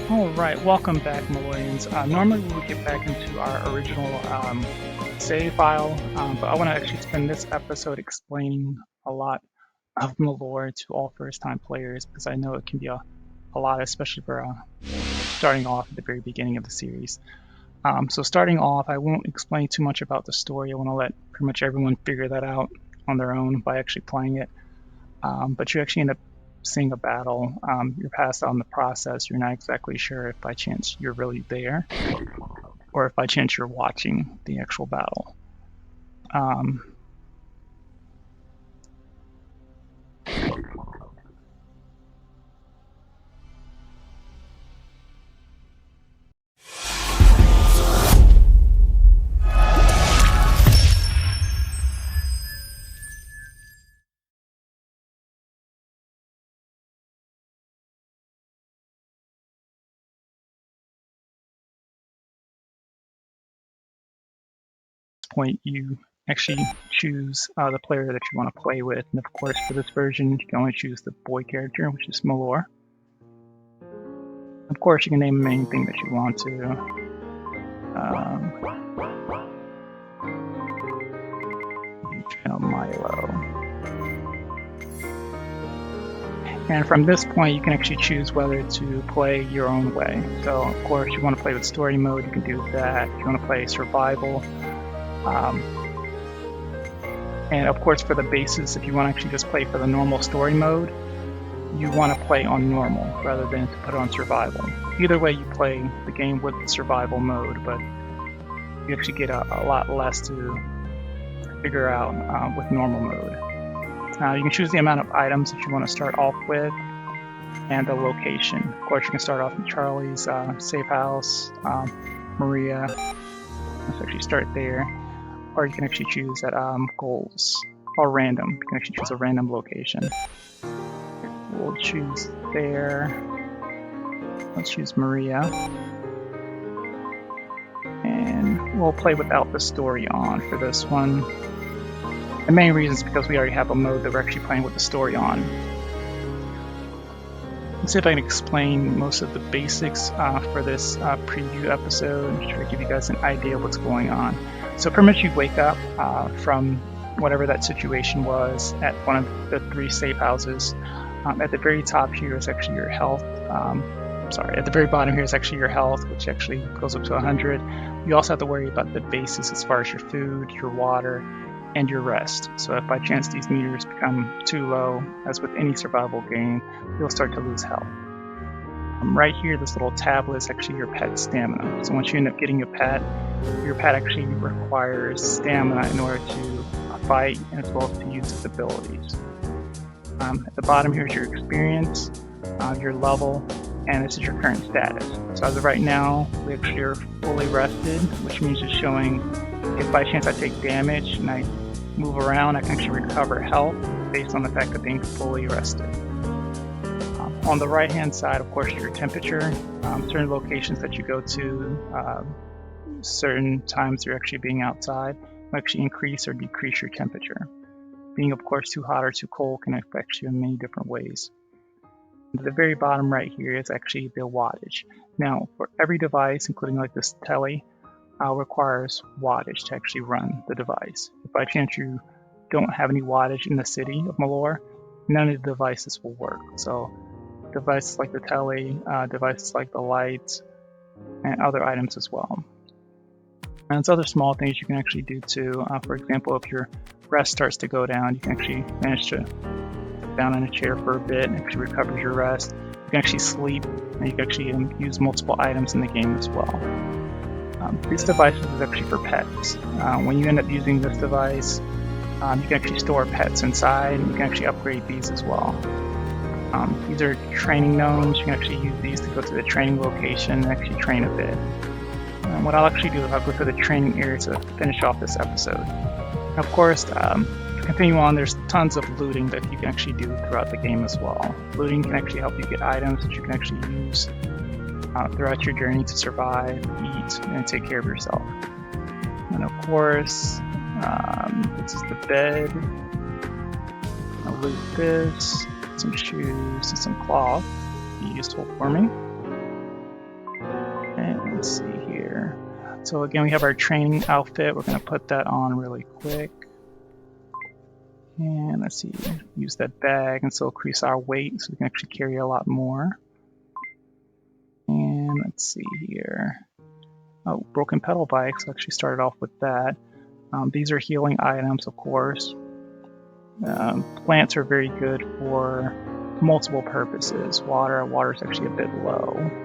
Alright, welcome back, Miolhrians. Normally we would get back into our original save file, but I want to actually spend this episode explaining a lot of Miolhr to all first-time players, because I know it can be a lot, especially for starting off at the very beginning of the series. So starting off, I won't explain too much about the story. I want to let pretty much everyone figure that out on their own by actually playing it. But you actually end up seeing a battle. You're passed on the process. You're not exactly sure if by chance you're really there or if by chance you're watching the actual battle. Point, you actually choose the player that you want to play with, and of course for this version you can only choose the boy character, which is Miolhr. Of course you can name him anything that you want to. Miolhr. And from this point you can actually choose whether to play your own way. So of course you want to play with story mode, you can do that. If you want to play survival, and of course for the bases, if you want to actually just play for the normal story mode, you want to play on normal rather than to put on survival. Either way you play the game with the survival mode, but you actually get a lot less to figure out with normal mode. Now you can choose the amount of items that you want to start off with and the location. Of course you can start off in Charlie's safe house, Maria. Let's actually start there. Or you can actually choose at goals or random. You can actually choose a random location. We'll choose there. Let's choose Maria. And we'll play without the story on for this one. The main reason is because we already have a mode that we're actually playing with the story on. Let's see if I can explain most of the basics for this preview episode and try to give you guys an idea of what's going on. So pretty much you wake up from whatever that situation was at one of the 3 safe houses. At the very top here is actually your health. At the very bottom here is actually your health, which actually goes up to 100. You also have to worry about the bases as far as your food, your water, and your rest. So if by chance these meters become too low, as with any survival game, you'll start to lose health. Right here, this little tablet is actually your pet's stamina. So once you end up getting your pet actually requires stamina in order to fight and as well as to use its abilities. At the bottom here is your experience, your level, and this is your current status. So as of right now, we actually are fully rested, which means it's showing if by chance I take damage and I move around, I can actually recover health based on the fact of being fully rested. On the right hand side, of course, your temperature. Certain locations that you go to, certain times you're actually being outside, will actually increase or decrease your temperature. Being, of course, too hot or too cold can affect you in many different ways. At the very bottom right here is actually the wattage. Now, for every device, including like this telly, requires wattage to actually run the device. If by chance you don't have any wattage in the city of Miolhr, none of the devices will work. So devices like the telly, devices like the lights, and other items as well. And there's other small things you can actually do too. For example, if your rest starts to go down, you can actually manage to sit down in a chair for a bit and actually recover your rest. You can actually sleep, and you can actually use multiple items in the game as well. This device is actually for pets. When you end up using this device, you can actually store pets inside, and you can actually upgrade these as well. These are training gnomes. You can actually use these to go to the training location and actually train a bit. What I'll actually do is I'll go to the training area to finish off this episode. Of course, to continue on, there's tons of looting that you can actually do throughout the game as well. Looting can actually help you get items that you can actually use throughout your journey to survive, eat, and take care of yourself. And of course, this is the bed. I'll loot this, some shoes, and some cloth. Be useful for me. Let's see here. So again, we have our training outfit. We're going to put that on really quick. And let's see, use that bag and so increase our weight so we can actually carry a lot more. And let's see here. Oh, broken pedal bikes. So actually started off with that. These are healing items, of course. Plants are very good for multiple purposes. Water is actually a bit low.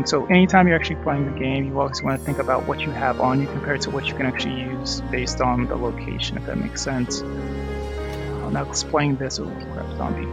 So anytime you're actually playing the game, you always want to think about what you have on you compared to what you can actually use based on the location, if that makes sense. Now explain this. Oh, crap, zombie.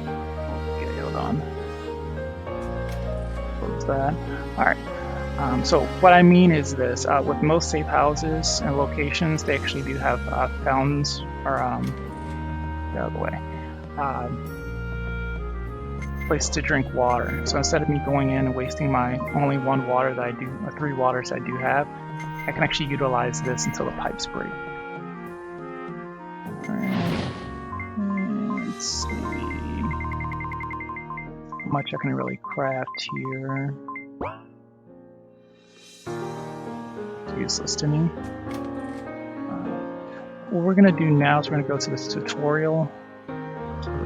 Okay, hold on. Close that. Alright. So what I mean is this. With most safe houses and locations, they actually do have fountains, or get out of the way. Place to drink water. So instead of me going in and wasting my only one water that I do, or 3 waters I do have, I can actually utilize this until the pipes break. Alright. Let's see how much I can really craft here. It's useless to me. What we're going to do now is we're going to go to this tutorial.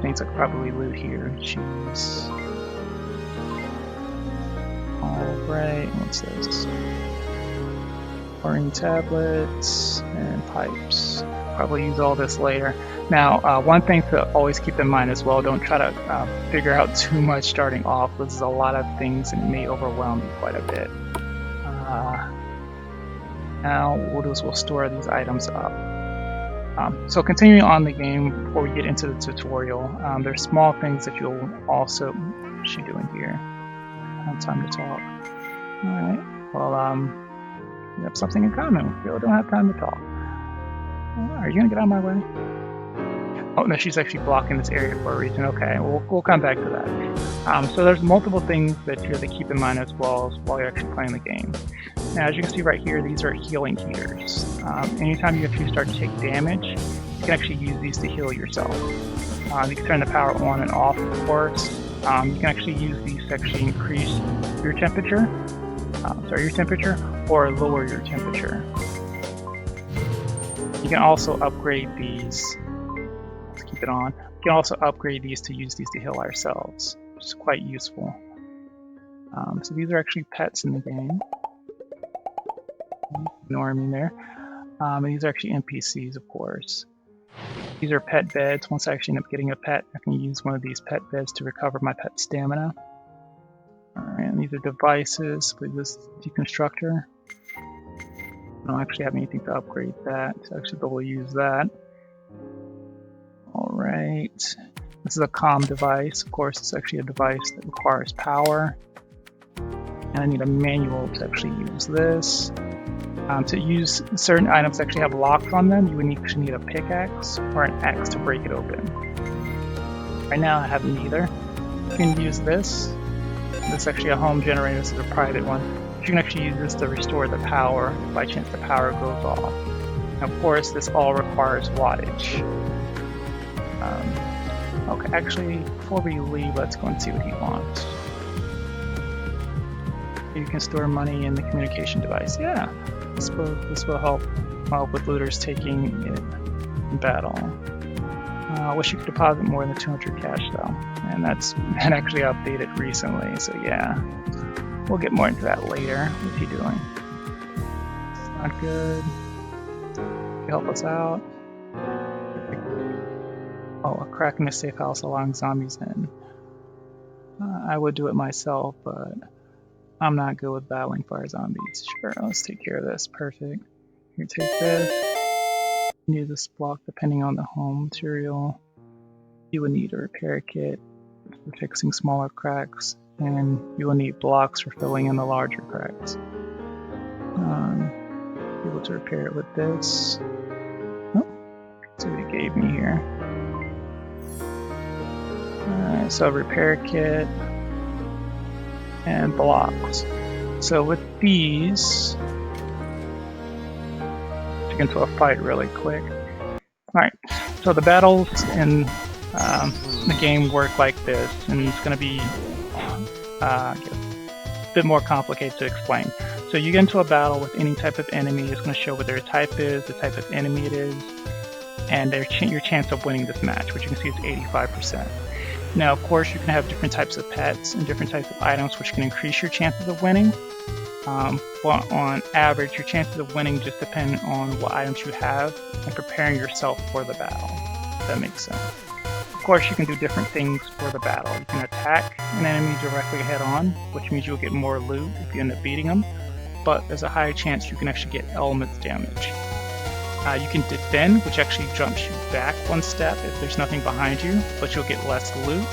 Things I could probably loot here. Choose. Alright, what's this? Chlorine tablets and pipes. Probably use all this later. Now, one thing to always keep in mind as well, don't try to figure out too much starting off. This is a lot of things and it may overwhelm you quite a bit. Now, what we'll do is we'll store these items up. So continuing on the game, before we get into the tutorial, there's small things that you'll also... What's she doing here? I have time to talk. Alright, well, we have something in common. We really don't have time to talk. Are you gonna get out of my way? Oh, no, she's actually blocking this area for a reason. Okay, we'll come back to that. So there's multiple things that you have to keep in mind as well while you're actually playing the game. Now, as you can see right here, these are healing heaters. Anytime you actually start to take damage, you can actually use these to heal yourself. You can turn the power on and off, of course. You can actually use these to actually increase your temperature, or lower your temperature. You can also upgrade these. Let's keep it on. You can also upgrade these to use these to heal ourselves, which is quite useful. So these are actually pets in the game. Ignore me there. And these are actually NPCs, of course. These are pet beds. Once I actually end up getting a pet, I can use one of these pet beds to recover my pet stamina. Alright, and these are devices. With this deconstructor. I don't actually have anything to upgrade that, so actually be able to use that. Alright. This is a comm device. Of course, it's actually a device that requires power. And I need a manual to actually use this. To use certain items that actually have locks on them, you would actually need a pickaxe or an axe to break it open. Right now I have neither. You can use this. This is actually a home generator, this is a private one. You can actually use this to restore the power if by chance the power goes off. And of course, this all requires wattage. Okay, actually, before we leave, let's go and see what he wants. You can store money in the communication device. Yeah, this will help with looters taking it in battle. I wish you could deposit more than 200 cash though, and that's been actually updated recently. So yeah, we'll get more into that later. What's he doing? It's not good. Can you help us out? Oh, a crack in the safe house allowing zombies in. I would do it myself, but I'm not good with battling fire zombies. Sure, let's take care of this. Perfect. Here, take this. Need this block depending on the home material. You will need a repair kit for fixing smaller cracks, and you will need blocks for filling in the larger cracks. Be able to repair it with this. Oh, that's what it gave me here. Alright, so repair kit and blocks. So with these, let's get into a fight really quick. Alright, so the battles in the game work like this, and it's going to be bit more complicated to explain. So you get into a battle with any type of enemy. It's going to show what their type is, the type of enemy it is, and your chance of winning this match, which you can see is 85%. Now, of course, you can have different types of pets and different types of items, which can increase your chances of winning. But on average, your chances of winning just depend on what items you have and preparing yourself for the battle. If that makes sense. Of course, you can do different things for the battle. You can attack an enemy directly head on, which means you'll get more loot if you end up beating them, but there's a higher chance you can actually get elements damage. You can defend, which actually jumps you back one step if there's nothing behind you, but you'll get less loot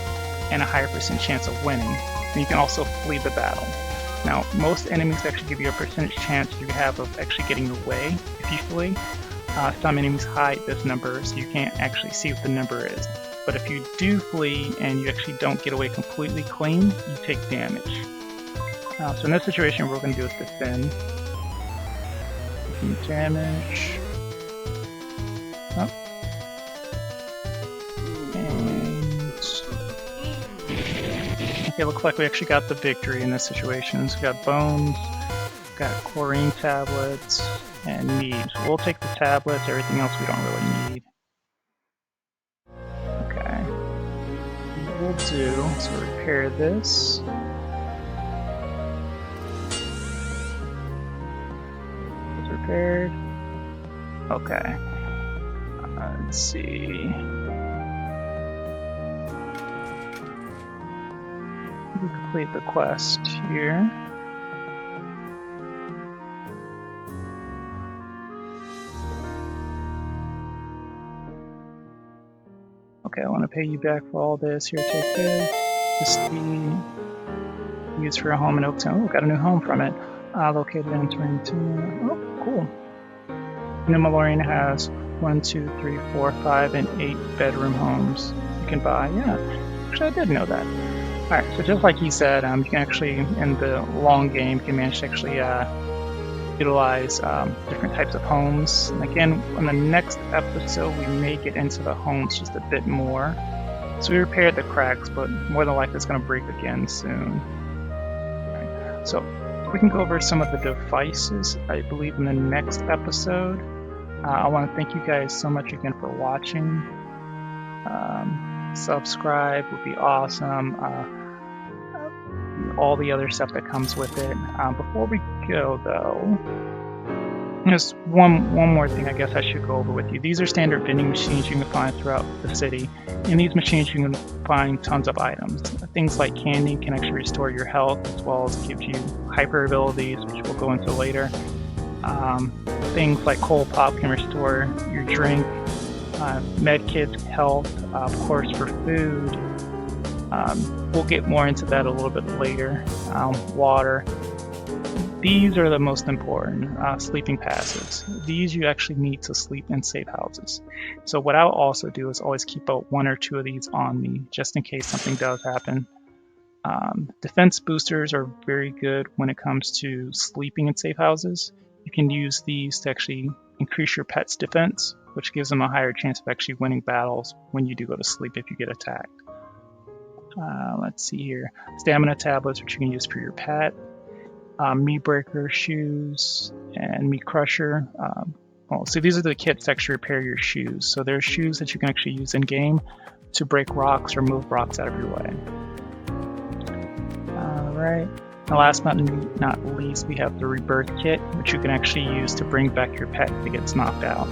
and a higher % chance of winning. And you can also flee the battle. Now, most enemies actually give you a percentage chance you have of actually getting away if you flee. Some enemies hide this number, so you can't actually see what the number is. But if you do flee and you actually don't get away completely clean, you take damage. So in this situation, what we're going to do is defend. Taking damage. Oh. And okay, looks like we actually got the victory in this situation. So we got bones, got chlorine tablets, and mead. So we'll take the tablets, everything else we don't really need. Okay. What we'll do is repair this. It's repaired. Okay. Let's see. We complete the quest here. Okay, I want to pay you back for all this. Here, take this. This be used for a home in Oaktown. Oh, got a new home from it. Located in Torrington. Oh, cool. New Miolhr has 1, 2, 3, 4, 5, and 8 bedroom homes you can buy. Yeah, actually I did know that. Alright, so just like he said, you can actually, in the long game, you can manage to actually utilize different types of homes. And again, in the next episode, we may get into the homes just a bit more. So we repaired the cracks, but more than likely it's going to break again soon. Right. So we can go over some of the devices, I believe, in the next episode. I want to thank you guys so much again for watching. Subscribe would be awesome. All the other stuff that comes with it. Before we go, though, just one more thing I guess I should go over with you. These are standard vending machines you can find throughout the city. In these machines, you can find tons of items. Things like candy can actually restore your health, as well as gives you hyper abilities, which we'll go into later. Things like cold pop can restore your drink. Med kits, health, of course, for food. We'll get more into that a little bit later. Water. These are the most important. Sleeping passes. These you actually need to sleep in safe houses. So what I'll also do is always keep out 1 or 2 of these on me, just in case something does happen. Defense boosters are very good when it comes to sleeping in safe houses. You can use these to actually increase your pet's defense, which gives them a higher chance of actually winning battles when you do go to sleep if you get attacked. Let's see here. Stamina tablets, which you can use for your pet. Meat breaker, shoes, and meat crusher. So these are the kits to actually repair your shoes. So there's shoes that you can actually use in game to break rocks or move rocks out of your way. Alright. And last but not least, we have the rebirth kit, which you can actually use to bring back your pet if it gets knocked out.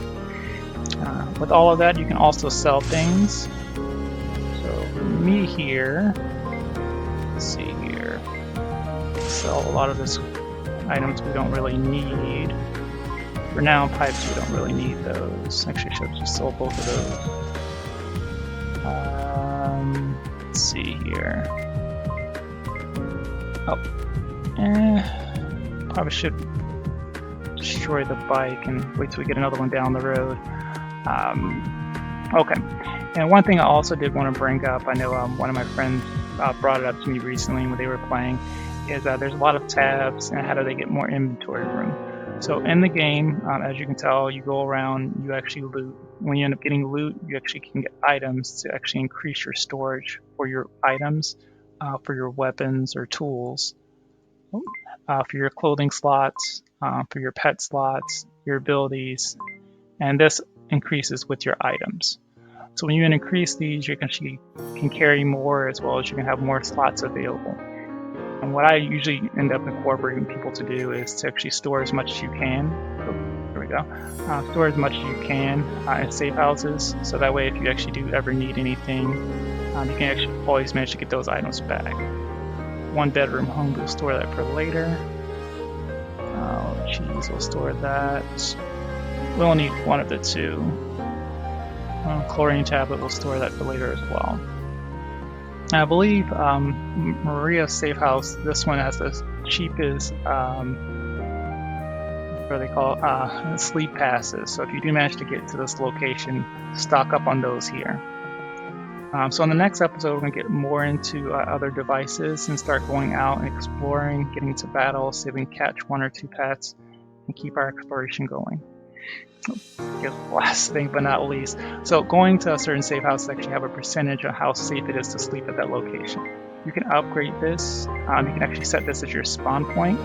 With all of that, you can also sell things. So for me here, let's see here, sell a lot of this items we don't really need. For now, pipes, we don't really need those. Actually, I should have just sold both of those. Let's see here. Oh, probably should destroy the bike and wait till we get another one down the road. Okay, and one thing I also did want to bring up, I know one of my friends brought it up to me recently when they were playing, is there's a lot of tabs and how do they get more inventory room. So in the game, as you can tell, you go around, you actually loot. When you end up getting loot, you actually can get items to actually increase your storage for your items, for your weapons or tools. for your clothing slots, for your pet slots, your abilities, and this increases with your items. So when you increase these, you can carry more, as well as you can have more slots available. And what I usually end up incorporating people to do is to actually store as much as you can. There we go. Store as much as you can in safe houses, so that way if you actually do ever need anything, you can actually always manage to get those items back. 1 bedroom home, we'll store that for later. Cheese, we'll store that. We'll need one of the two. Chlorine tablet, we'll store that for later as well. I believe Maria's safe house, this one has the cheapest, what do they call it? Sleep passes. So if you do manage to get to this location, stock up on those here. So in the next episode, we're going to get more into other devices and start going out and exploring, getting to battle, see if we can catch 1 or 2 pets, and keep our exploration going. Last thing but not least, so going to a certain safe house actually have a percentage of how safe it is to sleep at that location. You can upgrade this. You can actually set this as your spawn point.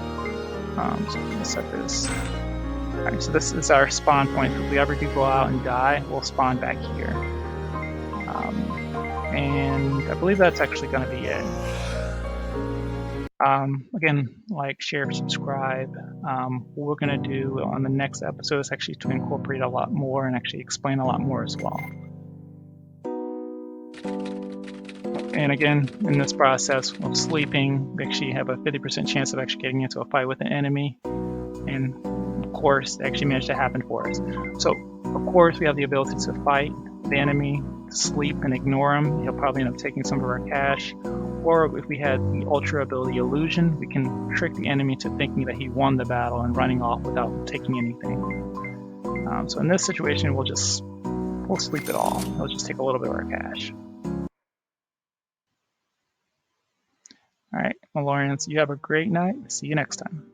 So we'll set this. Alright, so this is our spawn point. If we ever do go out and die, we'll spawn back here. And I believe that's actually going to be it. Again, like, share, subscribe. What we're going to do on the next episode is actually to incorporate a lot more and actually explain a lot more as well. And again, in this process of sleeping, we actually have a 50% chance of actually getting into a fight with an enemy. And of course, it actually managed to happen for us. So, of course, we have the ability to fight the enemy, sleep and ignore him. He'll probably end up taking some of our cash. Or if we had the Ultra ability Illusion, we can trick the enemy to thinking that he won the battle and running off without taking anything. So in this situation, we'll sleep it all. We'll just take a little bit of our cash. All right, Miolhrians, you have a great night. See you next time.